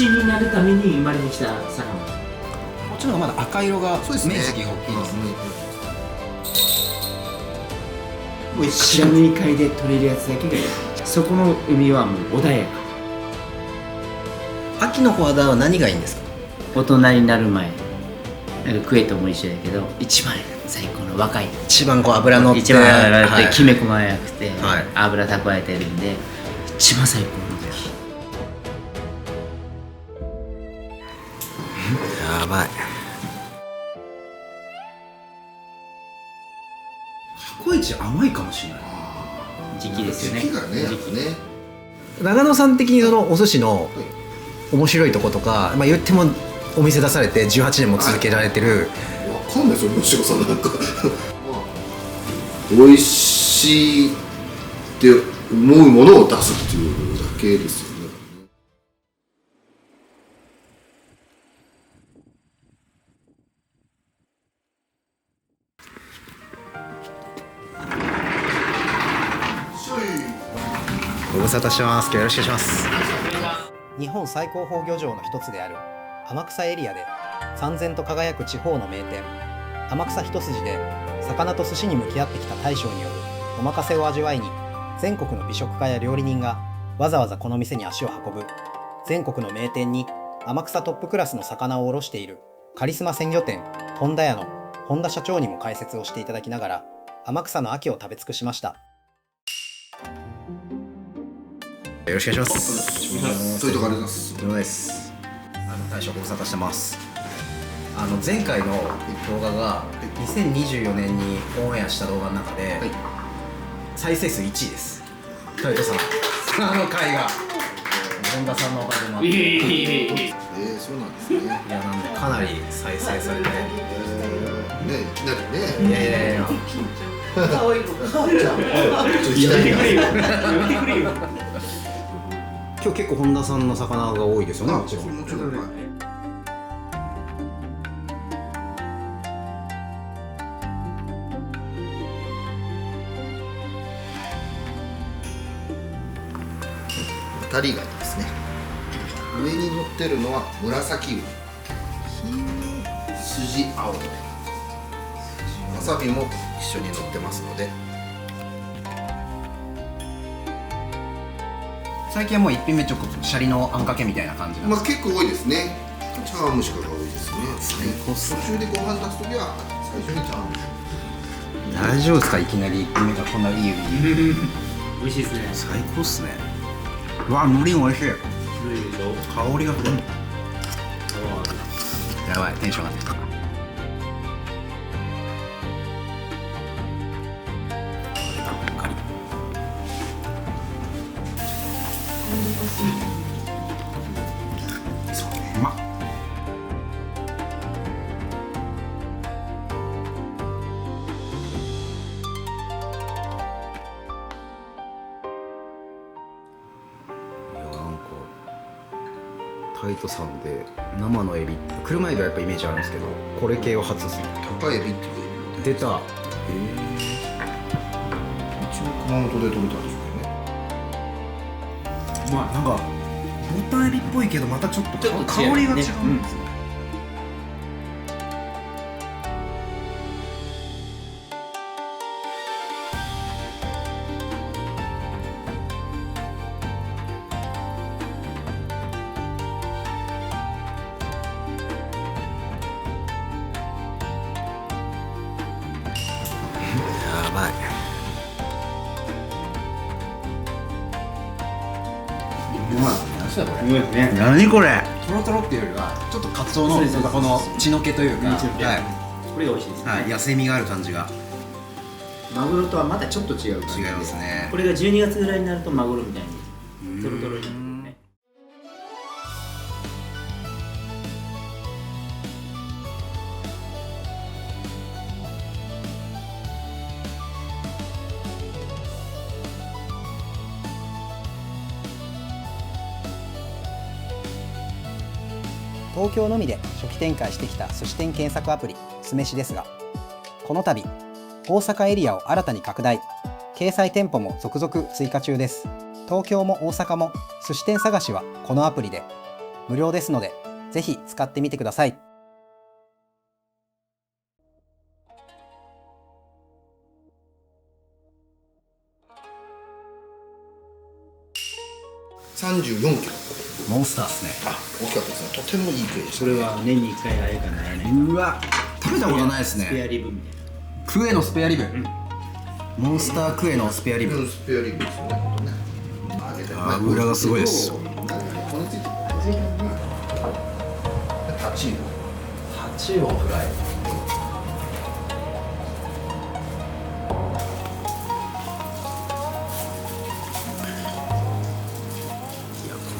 寿司になるために生まれてきた魚。こっちの方がまだ赤色がそうですね。面積が大きいですね。白塗海で取れるやつだけがそこの海はもう穏やか。秋のフォアダは何がいいんですか？大人になる前クエとも一緒だけど一番最高の若い一番こう脂乗って一番脂乗って、はい、きめ細やくて、はい、油蓄えてるんで一番最高の時。やばい。過去一甘いかもしれない。時期ですよね。時期がね、やっぱね。長野さん的にそのお寿司の面白いとことか、まあ言ってもお店出されて18年も続けられてる、わかんないですよ、むしろさんなんか美味しいって思うものを出すっていうだけですよね。ご無沙汰してます。今日よろしくお願いします。日本最高峰漁場の一つである天草エリアで燦然と輝く地方の名店天草一筋で魚と寿司に向き合ってきた大将によるお任せを味わいに、全国の美食家や料理人がわざわざこの店に足を運ぶ全国の名店に天草トップクラスの魚を卸しているカリスマ鮮魚店本田屋の本田社長にも解説をしていただきながら天草の秋を食べ尽くしました。よろしくお願いします。そういうとこあります。どうもです。大将ご無沙汰してます。前回の動画が2024年にオンエアした動画の中で、はい、再生数1位です。トヨタさんの回が本田さんのおかげもあって、そうなんですね。いや、なんでかなり再生されて、ね、いきなりね。いやいやかわいいのかわいいじゃん。今日結構本田さんの魚が多いですよね。もちろん。もちろん。当たり貝ですね。上に乗ってるのは紫ウニ、筋青のり、わさびも一緒に乗ってますので。最近はもう一品目ちょっとシャリのあんかけみたいな感じなんですか？結構多いですね。茶碗蒸しが多いですね。最高っすね。途中でご飯出すときは最初に茶碗蒸し。大丈夫ですか？いきなり一品目がこんないい海に。美味しいですね。最高っすね。うわ、海苔美味しい。香りがすごい。やばい、テンション上がってきた。カリッ。そう、うまっ。タイトさんで生のエビ、車エビはやっぱイメージあるんですけど、これ系は初ですね。高エビっていう出た。一応熊本で取れたんでしょうね。まあなんかボタンエビっぽいけどまたちょっと香りが違うんですよ。やばい。何これ。トロトロっていうよりはちょっとカツオのこの血の気というか、これが美味しいですね。はい、野生味がある感じが。マグロとはまたちょっと違う感じで。違いますね。これが12月ぐらいになるとマグロみたいにトロトロになるね。東京のみで初期展開してきた寿司店検索アプリ酢飯ですが、この度大阪エリアを新たに拡大、掲載店舗も続々追加中です。東京も大阪も寿司店探しはこのアプリで。無料ですので、ぜひ使ってみてください。34キロ。モンスターですね。あ、大きかったですね。とてもいいクエでしたそれは年に1回あれかないね。うわ、食べたことないですスペアね。リブみたいクエのスペアリブ、モンスタークエのスペアリブ。スペアリブですよね。ほんとね。脂がすごいです。骨付いてる。タチウオ。タチウオフライ。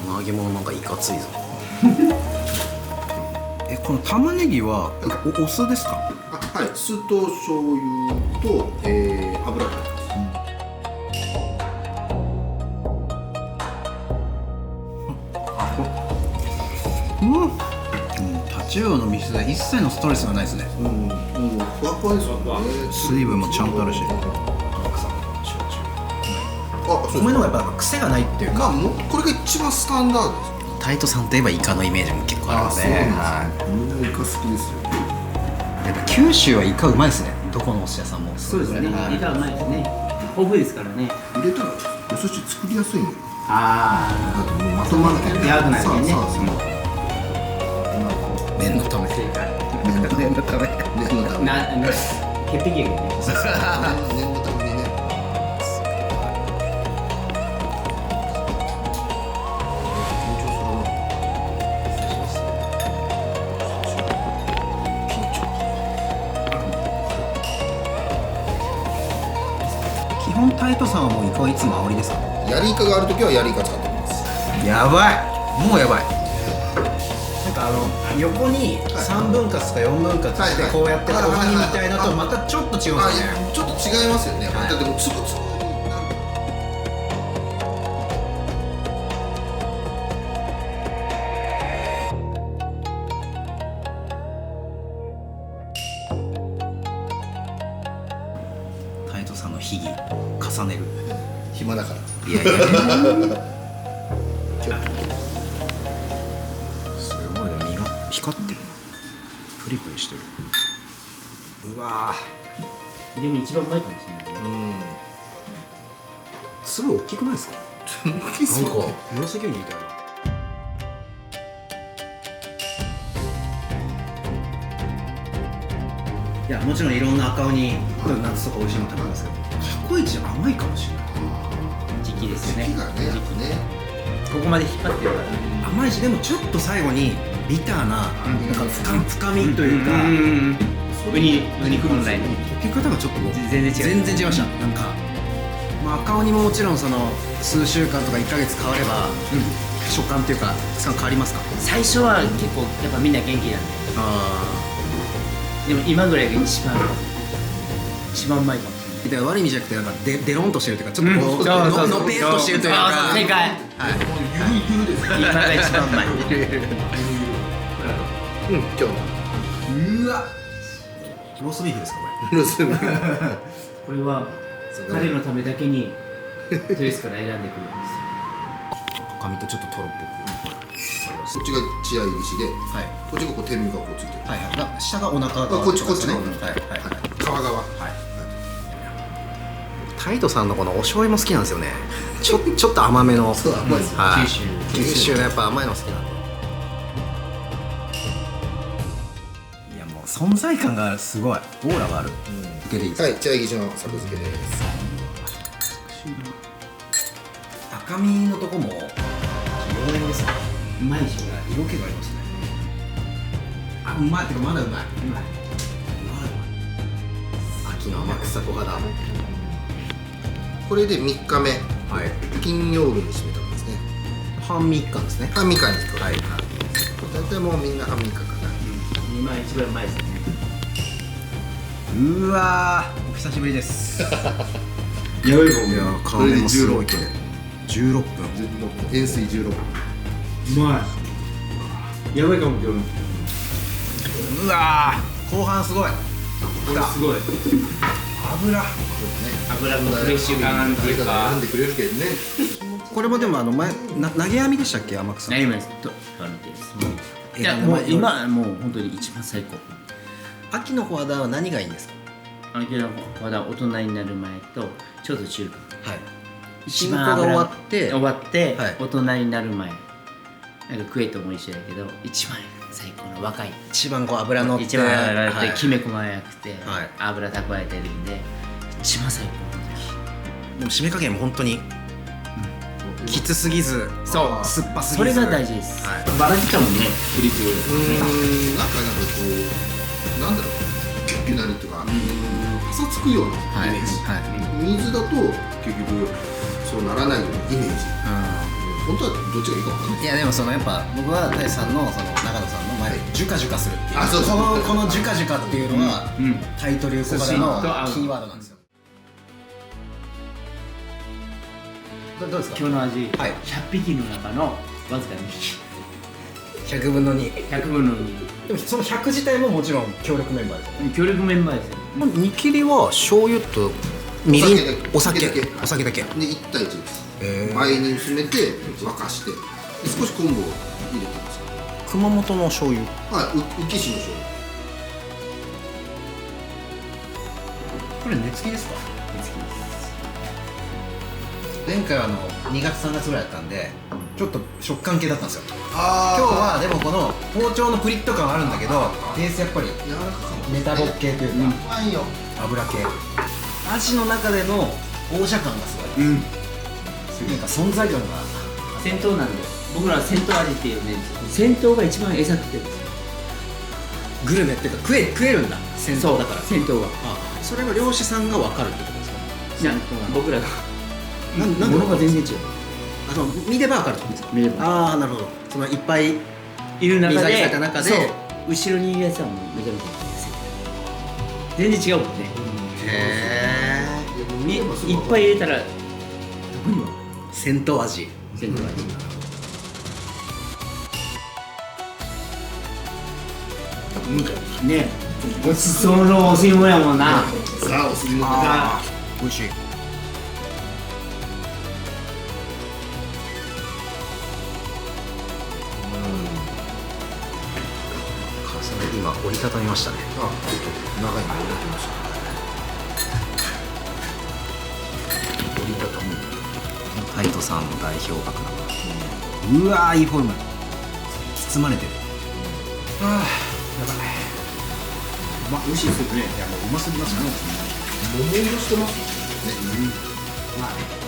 この揚げ物なんかいかついぞ。この玉ねぎはお酢ですか？あ、はい。酢と醤油と、油が入ってます。タチウオの水で一切のストレスがないですね。ふわふわですよね。水分もちゃんとあるし。あ、そう米の方がやっぱ癖がないっていうか、もうこれが一番スタンダードですよ。タイトさんといえばイカのイメージも結構あるので、みんなイカ好きですよ。やっぱ九州はイカうまいですね。どこのお寿司屋さんも。な。そうですね。はいイカうまいですね。豊富ですからね。入れたらお寿司作りやすいのよ。あだってもうまとまらない。やわくなるねそう麺のため。正解。麺のため。念のため。潔癖やけどね。念のためにね。基本タイトさんはもうイカはいつも煽りですか？ヤリイカがあるときはヤリイカ使ってます。やばい。もうやばい。なんか横に3分割か4分割してこうやっておはぎみたいなとまたちょっと違うんあ、ですよね。ちょっと違いますよね。はいだってもうつぶつぶになる。タイトさんの秘技重ねる。暇だから。いやいやいや。すごいね、身が光ってる。プリプリしてる。うわでも一番うまいかもしれないね。粒大きくないですか？なんか紫牛みたいな。いや、もちろんいろんな赤ウニ夏とか美味しいの食べますけど、タコイチ甘いかもしれない。時期ですよね。時期がね、やっぱね。ここまで引っ張ってるから。甘いし、でもちょっと最後にビターな、なんか深みというか、ウニ本来の溶け方がちょっともう全然違う。全然違いました。なんか、まあ、赤鬼ももちろんその数週間とか1ヶ月変われば、食感っていうか変わりますか？最初は結構やっぱみんな元気なんで。でも今ぐらいが一番うまいかもしれない。で悪い意味じゃなくてなんかデロンとしてるというかちょっとこうそうそうそうのぺっとしてるというか。あ、正解。はい。今が一番うまい。今日のうわ。ローストビーフですかこロスこれは彼のためだけにトレスから選んでくるんですよ。れ？赤身とちょっとトロっぽく。こっちが血合い石で、はいこっちがこう天身がこうついてる。はいはい。下がお腹側。こっちね。はいはい。皮側。はい。タイトさんのこのお醤油も好きなんですよね。ちょっと甘めの。そう甘いですよ。はい。九州九州のやっぱ甘いの好きなんで。いやもう存在感がすごい。オーラがある。受けでいいですか？はい、血合い石の作付けです。赤身のとこも妖艶ですね。うまいでしょ。色気がありますね。あ、うまい。てかまだうまい。うまい。秋の天草小肌。これで3日目、はい。金曜日に締めたんですね。半3日ですね。半3日に行く。はい。大体もうみんな半3日かな。今一番うまいですね。うわー、お久しぶりです。やばいかいやー、これで16分。 16分。塩水16分。うまい。やばいかも今日。うわー、後半すごい。これすごい。油。油のフレッシュ感っていうか選んでくれるけどね。気持ちこれもでも前投げ網でしたっけ、天草。なりますと見てですもういやもう今はもう本当に一番最高。秋のフォワーダーは何がいいんですか？秋のまだ大人になる前とちょうど中間、はい。一進行が終番油わって終わって、はい大人になる前、なんかクエートも一緒だけど一番最高の若い、一番こう脂乗って、一番油があって、はいきめ細かくて、はい油蓄えてるんで一番最高の時。でも締め加減も本当にきつすぎず、そう酸っぱすぎず、それが大事です。はいバラギターもねプリプリなんかこうなんだろうキュッキュなるっていうかパサつくようなイメージ、はい水だと結局そうならないようなイメージ、本当はどっちがいいか分かんない。いやでもやっぱ僕は大志さんのその長野さんの前でジュカジュカするっていう、あそうそうこのジュカジュカっていうのは、タイトル小柄のそうキーワードなんですよ。どうですか？今日の味、はい100匹の中のわずか2匹、 100分の2。 100分の2。でもその100自体ももちろん協力メンバーですよね。協力メンバーですよ。煮切りは醤油とみりん、お酒だけ。で1対1です。前に薄めて沸かしてで少し昆布を入れてます。熊本の醤油。浮きしの醤油。これ根付きですか？見つけます。前回は2月3月ぐらいだったんでちょっと食感系だったんですよ。今日あはでもこの包丁のプリッと感はあるんだけど、ベースやっぱり柔らかかもメタボ系というか、うまいよ。油系、味の中での王者感がすごい、なんか存在感が戦闘なんで僕らは戦闘味って呼んでるんですよ。戦闘が一番餌食ってるんですよ。グルメっていうか食えるんだ、戦闘だから。戦闘がそれは漁師さんが分かるってことですか？いや僕らがなんで物が全然違う。そう見れば分かるってことですか？見ればああなるほど。そのいっぱいいる中水揚げされでた中でそう後ろにいるやつはもうめちゃめちゃ全然違うもんね。へいっぱい入れたらどこにはえ戦闘味。戦闘味。ねごちそうのお吸い物やもんな。さあお吸い物あー美味しい。今折りたたみましたね。ちょっと長いの入れてました。折りたたむタイトさんの代表格なの。うわーいいフォルム。包まれてる。ああやばい。美味しいですよね。いやもううますぎますね。桃色してますね。まあね。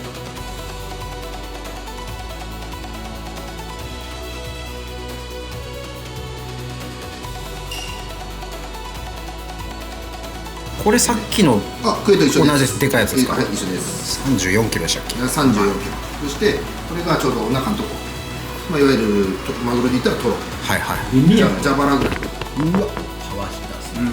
これさっきのクエと一緒です。同じです。でかいやつですか？はい、一緒です。 34キロでしたっけ？ 34キロ。そしてこれがちょうどお腹のとこ、いわゆるマグロで言ったらトロ、はいはい。耳や蛇腹ぐらい。うわパワーヒッターですね。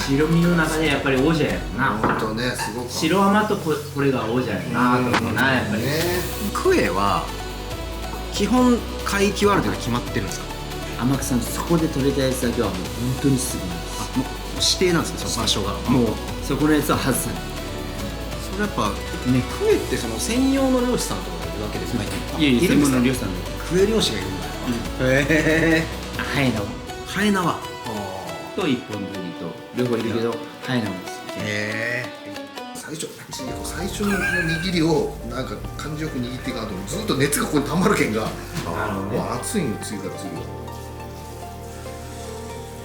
白身の中でやっぱり王者やな。本当ね、すごく白浜とこれが王者やなと思うな、やっぱり。ね。クエは基本海域はある程度決まってるんですか？天草のそこで取れたやつだけはもう本当にすぐなんです。もう指定なんですか？その場所が。もうそこのやつは外さない。それやっぱね、クエってその専用の漁師さんとかがいるわけですよね。いやいや、専門いるんですか？の漁師さんだよ。クエ漁師がいるんだよ。へえ。ハエナワハエナワ。と一本釣りと両方いるけど、ハエナワですよ。へえ。最初の握りをなんか感じよく握っていかないとずっと熱がここに溜まるけんが、もう熱いの追加するよ。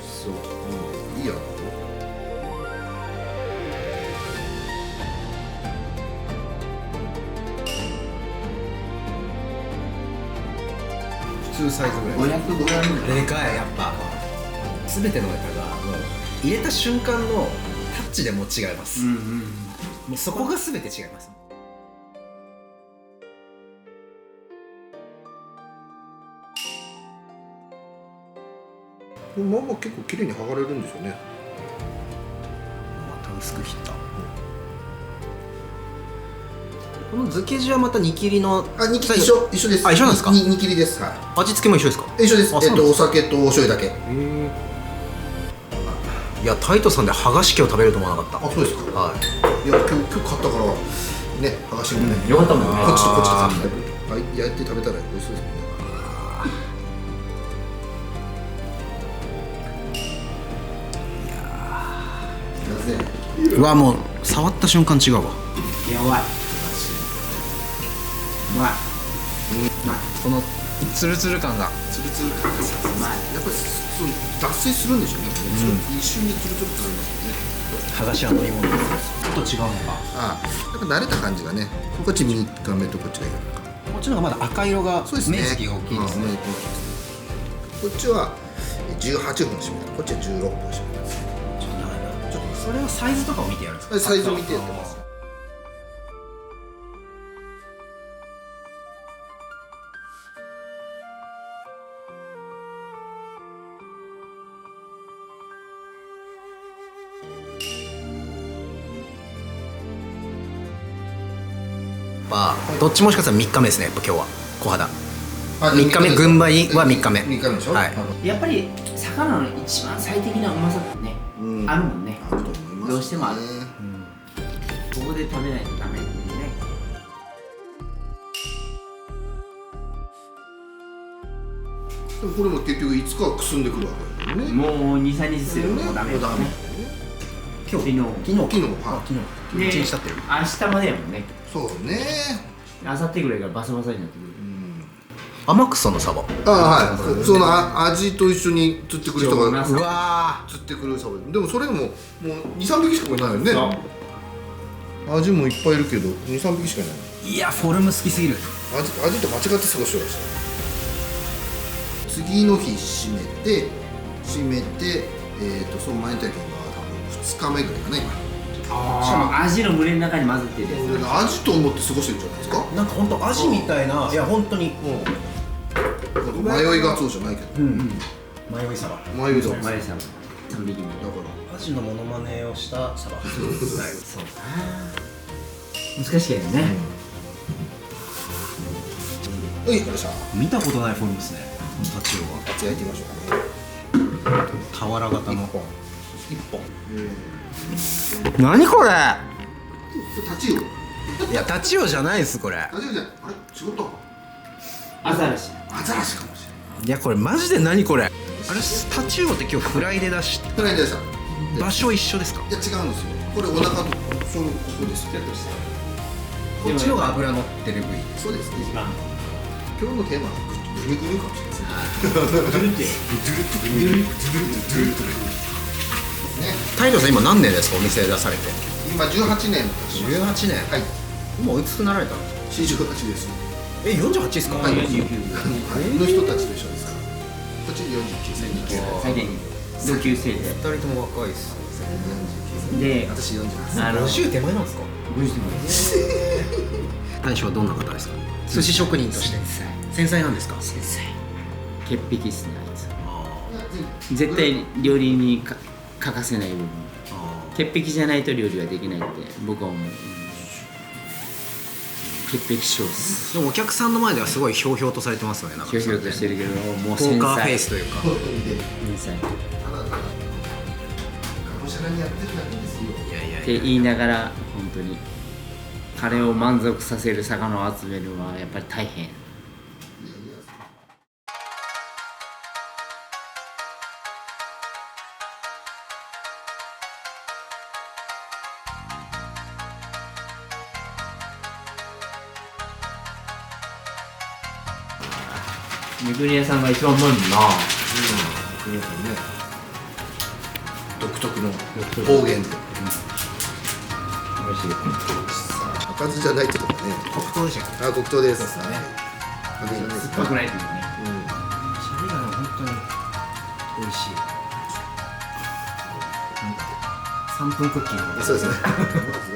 そう、いいや。普通サイズぐらい。 500g でかいやっぱ。全てのネタがもう入れた瞬間のタッチでもう違います。もうそこが全て違います。まあまあ結構綺麗に剥がれるんですよね。また薄く切った。この漬け地はまた煮切りの煮切り一緒です。あ、一緒なんですか？煮切りです。はい。味付けも一緒ですか？一緒です。あそうなんですお酒とお醤油だけ。いやタイトさんで剥がし器を食べると思わなかった。あ、そうですか。はい。いや今日買ったからね剥がしもね、よかったもんね。こっちとこっちとかはい焼いて食べたら美味しそうですもんね。うわもう触った瞬間違うわ。やばい。うまい。このツルツル感がツルツル感がさ、うまい。やっぱりそう脱水するんでしょうね、一瞬でツルツルってなりますよね。剥がしは飲み物です。ちょっと違うのか。ああ、やっぱ慣れた感じがね、こっち3日目とこっちが4日。こっちの方がまだ赤色がそうですね。面積が大きいですね。こっちは18分締めた、こっちは16分締めたんですね。ちょっと長いな。ちょっとそれはサイズとかを見てやるんですか。サイズを見てやってます。どっちもしかしたら3日目ですね。やっぱ今日は小肌。あ3日目軍配は3日目。 3日目でしょ。はいやっぱり魚の一番最適なうまさってね、うんあるもんね。あると思いますね。どうしてもあるここで食べないとダメなんでね。でもこれも結局いつかはくすんでくるわけだよね。もう2、3日すればもうダメだね。今日昨日昨日、はい。昨日1日経ってる。明日までやもんね。そうね。明後日ぐらいからバサバサになってくる。天草のサバ。ああ、はい。その味と一緒に釣ってくる人がうわ釣ってくるサバでもそれでももう2、3匹しかいないよね。そう味もいっぱいいるけど2、3匹しかいない。ー。いやフォルム好きすぎる。味と間違って過ごしてました。次の日締めてその前の時は多分2日目ぐらいかな今。味の群れの中に混ざってるや俺が味と思って過ごしてるんじゃないですか。なんか本当アジみたいな。いや本当に。なんか迷いがつおじゃないけど。迷いサバ。迷いがつお。つ。マレさん3匹目。だからアジのモノマネをしたサバ。そうか。難しいけどね。はい、よっしゃ。見たことないフォルムですね。このタチウオは。じゃあ焼いてみましょうかね。俵型の。一本。何これ。これタチウオ。いやタチウオじゃないですこれ。タチウオじゃない。あれ違ったか。アザラシ。アザラシかもしれいやこれマジで何これ。あれタチウオって今日フライで出しない。フライでした。場所一緒ですか。いや違うんですよ。これお腹とここです。こっちのが脂乗ってる部位。そうですね。一番。今日のテーマはグルグルかもしれないですね。大将さん今何年ですかお店出されて。今18年経ちました。 18年。はい。もうおいくつくなられたんですか。48です。え48ですか。はい49の人たちと一緒ですから。こっち49歳。最近同級生で。二人とも若いです。で、私48。 50手前なんですか。大将はどんな方ですか。寿司職人として繊細なんですか。繊細。潔癖っすねあいつ。絶対料理に欠かせない部分。潔癖じゃないと料理はできないって僕は思う。潔癖症です。でもお客さんの前ではすごいひょうひょうとされてますよね。なんかひょうひょうとしてるけどもうポーカーフェイスというか。繊細。がむしゃらにやってるだけですよ。いやいやって言いながら本当に彼を満足させる魚を集めるのはやっぱり大変。三国屋さんが一番うまいもんな。国さんね。独特の方言で。美味しい。赤酢じゃないってとこね。黒糖でしたっあ、黒糖です。そうですね赤酢じゃないです。酸っぱくないっていうね。け。シャリが本当に美味しい。3分クッキング。そうですね。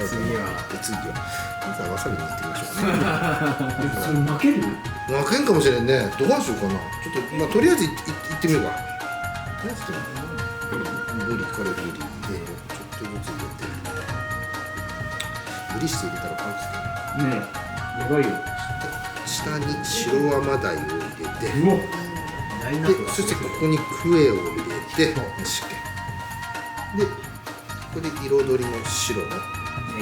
次はまずはわさびにいってみましょうかね。それ負ける？負けんかもしれんね。どうしようかな。ちょっとまあとりあえずいってみようか。ブリこれブリでちょっとずつ入れて。ブリして入れたらパンですね。ねえ、やばいよ。下に白甘鯛を入れて。うわ。でそしてここにクエを入れてでここで彩りの白の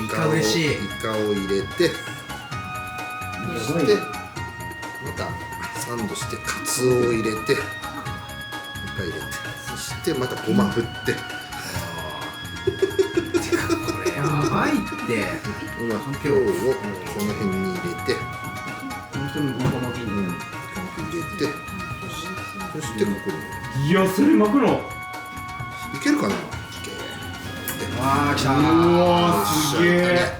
イカ嬉しい。イカを入れて、そしてまたサンドしてカツオを入れて、もう一回入れて、そしてまたごま振って、これやばいってごま今日をその辺に入れて、本当にモコモコに入れて、そしてここにいやそれ巻くのいけるかな。わー、きたー。うわすげえ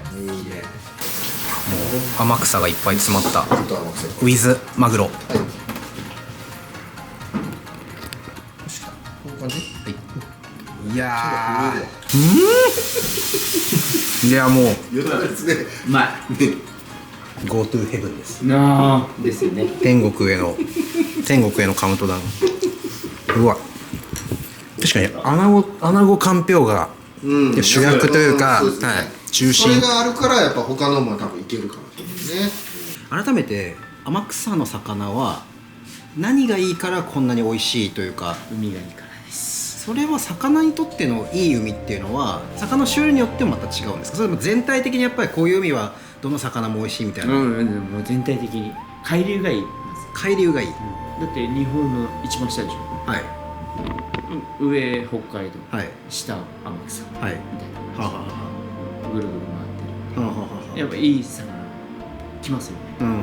天草がいっぱい詰まったちょっと甘くせ。ウィズマグロ。はい。こういう感じ。いやー、いやもうよかったですね。うまい GoTo ヘブンです。なあですよね。天国へのカウントダウン。うわ、確かにアナゴかんぴょうが主役というか、そうですね。中心。それがあるからやっぱ他のも多分いけるかもしれないね。改めて天草の魚は何がいいからこんなに美味しいというか、海がいいからです。それは魚にとってのいい海っていうのは魚の種類によってもまた違うんですか？それとも全体的にやっぱりこういう海はどの魚も美味しいみたいな、もう全体的に海流がいいま海流がいい、ず、だって日本の一番下でしょ。はい上北海道、はい下天草はいみたいなはあはぐるぐるあはあはあはあ回ってる。やっぱいい魚来ますよね。うんうんうん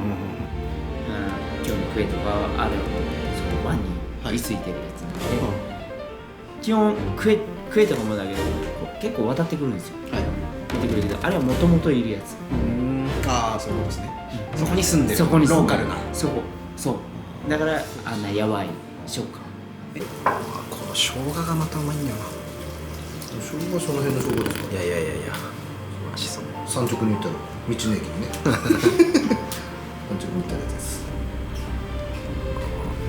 今日のクエとかはあれはその湾に居ついてるやつなんで、基本クエとかもだけど結構渡ってくるんですよ。はい出てくるけど、あれはもともといるやつ。ああそういうことですね、そこに住んでるそこに住んでるローカルな。そうだからあんなやばい食感。この生姜がまたうまいんだよな。生姜はその辺の生姜ですか。いやマジそう産直に行ったら道の駅にね。産直に行ったやつです。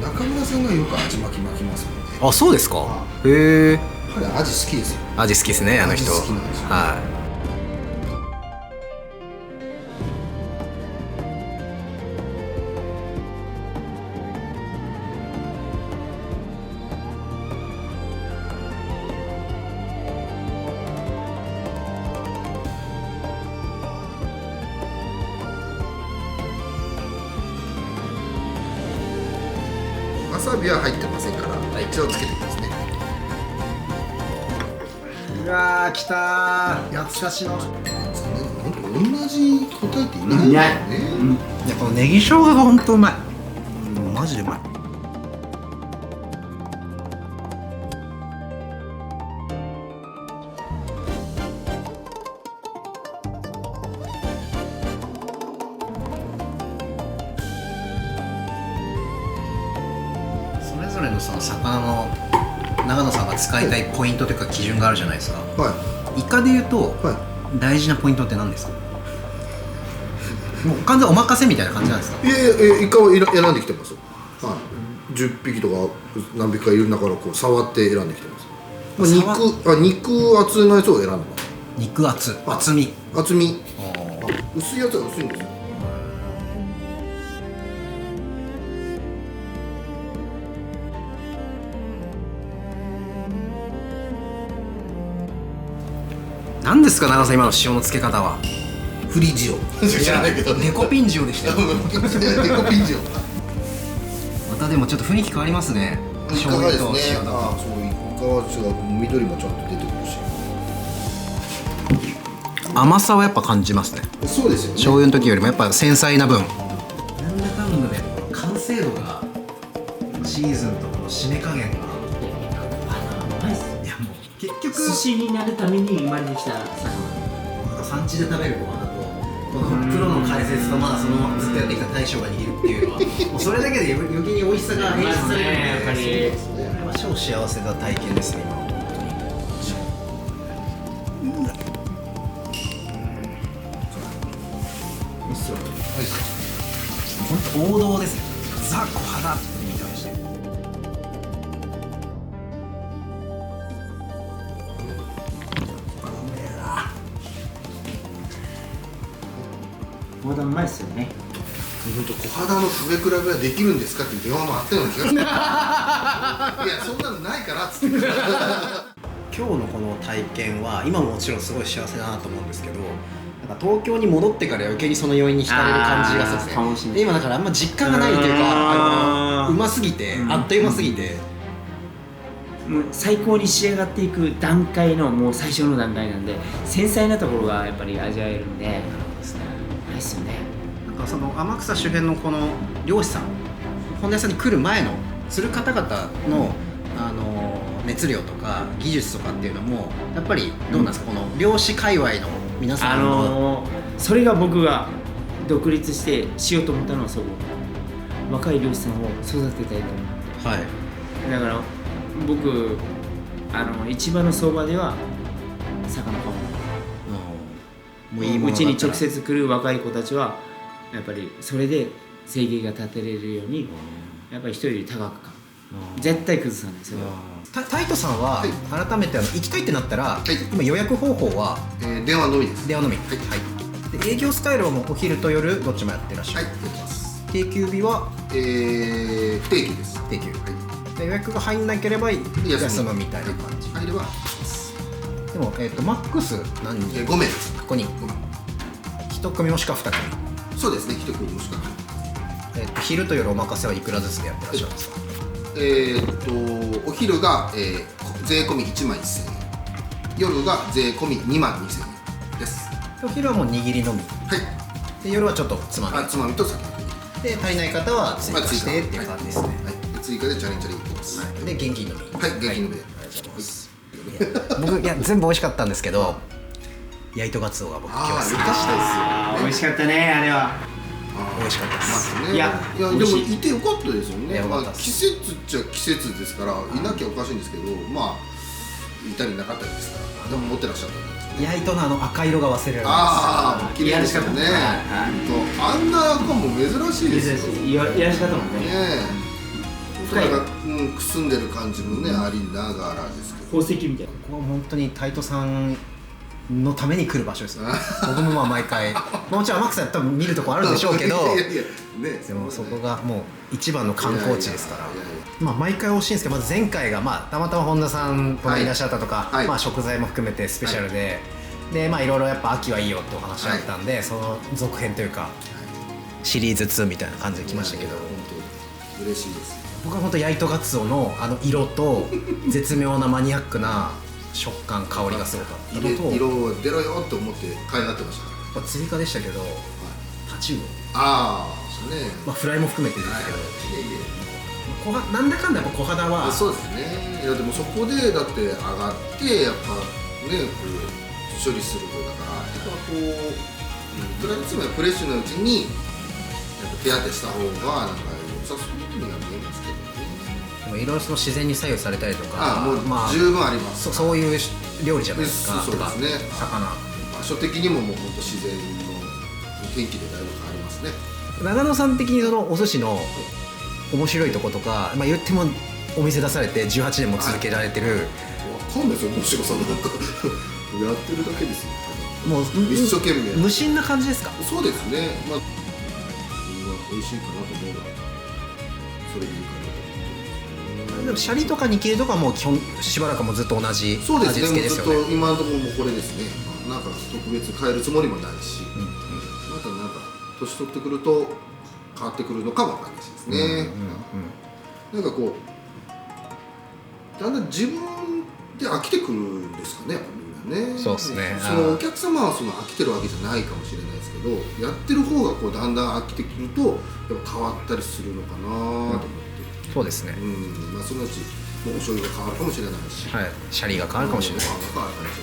中村さんがよく味巻きますもんね。あ、そうですか。はへえ。彼味好きですよ。味好きですね、あの人。味好きなんですよはわさびは入ってませんから、一応つけてくださいね。い。うわー、来たー。懐かしの。本当同じ答えっていないんだよね。いや、このネギ生姜が本当うまい。マジでうまい。それぞれのその魚の長野さんが使いたいポイントというか基準があるじゃないですか。はイカで言うといは大事なポイントって何ですか？もう完全お任せみたいな感じなんですか？い。いやイカは選んできてます。はい。10匹とか何匹かいる中からこう触って選んできてます。肉厚のやつを選んでます。肉厚、厚み。厚み。薄いやつは薄いんですよ。何ですか長野さん、今の塩のつけ方は。フリジオ。知らないけど。デコピン塩でしたよ。デコピンジオ。またでもちょっと雰囲気変わりますね。い醤かがです油とね。塩だと。ああ、そうイカは違う。緑もちゃんと出てくるし。甘さはやっぱ感じますね。そうですよね。醤油の時よりもやっぱ繊細な分。なんだかんだで完成度がシーズンとこの締め加減が。ナイス。いやもう結局寿司になるために生まれてきた魚。産地で食べるご飯だとこのプロの解説とまだそのままずっとやってきた大将が握るっていうのはもうそれだけで余計に美味しさが演出されるんで、やっぱりこれは超幸せな体験ですね今。本当王道ですね。ザ・小肌って見たりして。まだうまいっすよね。本当小肌の食べ比べはできるんですかっていう電話もあったような気がする。いやそんなのないからっつって。今日のこの体験は今ももちろんすごい幸せだなと思うんですけど、なんか東京に戻ってから余計にその要因に惹かれる感じがするんですかもしれないね。で今だからあんま実感がないというか、うますぎて、あっという間すぎて、もう最高に仕上がっていく段階のもう最初の段階なんで、繊細なところがやっぱり味わえるんで、ないっすよね。なんかその天草周辺のこの漁師さん、本屋さんに来る前のする方々の、熱量とか技術とかっていうのもやっぱりどうなんですか、この漁師界隈の皆さんの、それが僕が独立してしようと思ったのはそこ、若い漁師さんを育てたいと思って、はい、だから僕市場の相場では魚買う、もういいものうちに直接来る若い子たちはやっぱりそれで生計が立てれるように、やっぱり人より高く買う、絶対崩さないですよ。タイトさんは、はい改めて行きたいってなったら、い今予約方法は電話のみです。電話のみ、はいで営業スタイルはもうお昼と夜どっちもやってらっしゃる、はい、できます。定休日は不定期です。定休、はで予約が入んなければい、休むみたいな感じ、入ればします。でも、マックス何人、 5名です。ここに5名。 1組もしくは2組、そうですね、一組もしかない。昼と夜お任せはいくらずつでやってらっしゃるんですか？お昼が、税込み1万1000円、夜が税込み2万2000円です。お昼はもう握りのみはい。で、夜はちょっとつまみつまみと酒で、足りない方は追加してっていう感じですね、はい、追加でチャレンジャーいきます。はで、現金のみ、い、現金のみで。ありがとうございます。僕全部美味しかったんですけど、焼いとガツオが僕今日は好きでした。美味しかったね、あれは。美味しかったです。まあね、いやでも美味しいいてよかったですよね。よかったです季節っちゃ季節ですから、いなきゃおかしいんですけど、まあいたりなかったりですから、でも持ってらっしゃったんですね。焼いとの赤色が忘れられないああ、綺麗でしたよね。いやらしかった本当あんな赤も珍しいですよ。いらしかったもんね。ねえ。それがくすんでる感じもね、ありながらですけど。宝石みたいな。ここは本当にタイトさんのために来る場所ですね。僕もまあ毎回、もちろん天草やったら見るとこあるでしょうけど、いやいやね、でもそこがもう一番の観光地ですからいやいやいやいや。まあ毎回惜しいんですけど、まず前回がまあたまたま本田さんといらっしゃったとか、はいまあ食材も含めてスペシャルで、でまあいろいろやっぱ秋はいいよってお話あったんで、その続編というかシリーズ2みたいな感じで来ましたけど、本当嬉しいです。僕は本当焼いとガツオの色と絶妙なマニアックな食感香りがすごかったのと、色出ろよと思って買い上がってましたから。追加でしたけど、タチウオ、ああ、そうね。まあフライも含めてですけど、いやいやなんだかんだやっぱ小肌はそうですね。いやでもそこでだって上がってやっぱねこう処理するのだからやっぱこうプライベートはフレッシュなうちにやっぱ手当てした方がなんか良さそうには見えますけどね。でもいろいろその自然に左右されたりとか、もうまあ十分あります。そういう料理じゃないですか。そうですね。魚。場所的にももう本当自然の天気でだいぶ変わりますね。長野さん的にそのお寿司の面白いとことか、まあ言ってもお店出されて18年も続けられてる、わかんないですよ、面白さなんかやってるだけですよ。もう一生懸命無心な感じですか？そうですね。まあ美味しいかなと思えばそれでいいかなと。でもシャリとか煮切りとかも基本しばらくもずっと同じそうですね。味付けですよね。ずっと今のところもこれですね。なんか特別変えるつもりもないし、またなんか年取ってくると変わってくるのかもわかんないですね。なんかこうだんだん自分で飽きてくるんですかね。やっぱみんなね。そうですね。そのお客様はその飽きてるわけじゃないかもしれないですけど、やってる方がこうだんだん飽きてくるとやっぱ変わったりするのかなと思って。そうですね。まあそのうちもうお醤油が変わるかもしれないし、はい。シャリが変わるかもしれない。変わるかもしれないし、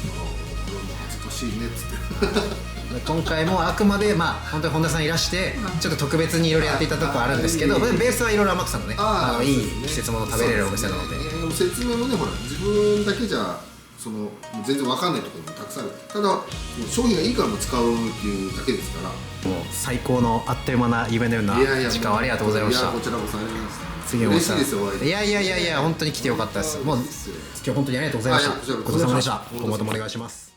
これも恥ずかしいねっつって。今回もあくまでまあ本当に本田さんいらしてちょっと特別にいろいろやっていたところあるんですけど、ベースはいろいろ天草のねいい季節物食べれるお店なので。でも説明もねほら自分だけじゃその全然わかんないところもたくさんある。ただ商品がいいからも使うっていうだけですから。もう最高のあっという間な夢のような時間をありがとうございました。こちらこそありがとうございます。次も嬉しいですよ。お会いできていや本当に来てよかったです。もう今日本当にありがとうございました。ごちそうさまでした。今後ともお願いします。